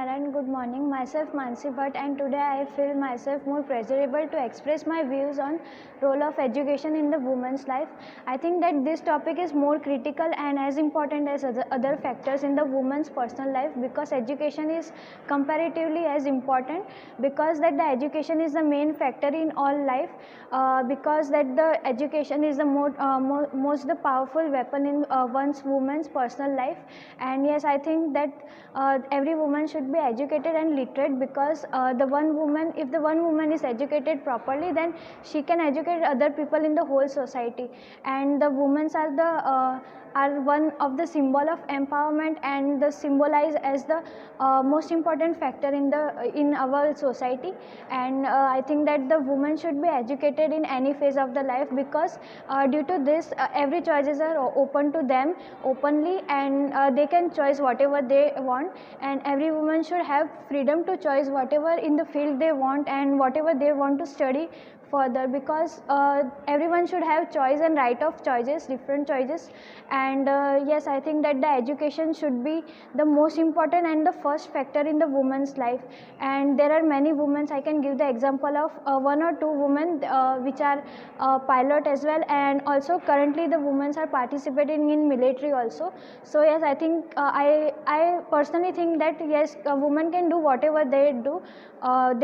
Narayan, good morning. Myself Mansi Bhatt, and today I feel myself more pleasurable to express my views on role of education in the woman's life. I think that this topic is more critical and as important as other factors in the woman's personal life, because education is comparatively as important, because that the education is the main factor in all life, because that the education is the most the powerful weapon in one's woman's personal life. And yes, I think that every woman should be educated and literate, because if the one woman is educated properly, then she can educate other people in the whole society. And the women are one of the symbol of empowerment, and the symbolize as the most important factor in our society. And I think that the woman should be educated in any phase of the life, because due to this every choices are open to them openly, and they can choose whatever they want. And every woman should have freedom to choose whatever in the field they want and whatever they want to study further, because everyone should have choice and right of choices, different choices. And yes, I think that the education should be the most important and the first factor in the woman's life. And there are many women, I can give the example of one or two women which are pilot as well, and also currently the women are participating in military also. So yes, I think I personally think that yes, a woman can do whatever they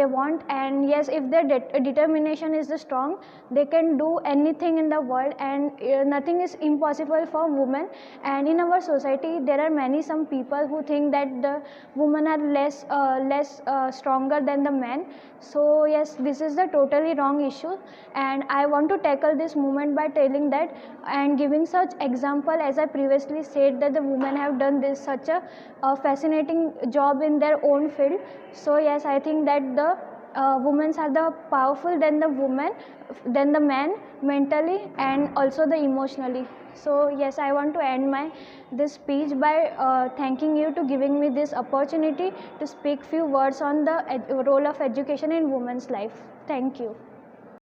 want. And yes, if their determination is strong, they can do anything in the world, and nothing is impossible for women. And in our society there are some people who think that the women are less stronger than the men. So yes, this is the totally wrong issue, and I want to tackle this movement by telling that and giving such example, as I previously said, that the women have done this such a fascinating job in their own field. So yes, I think that the women are the powerful than the man, mentally and also the emotionally. So yes, I want to end this speech by thanking you to giving me this opportunity to speak few words on the role of education in women's life. Thank you.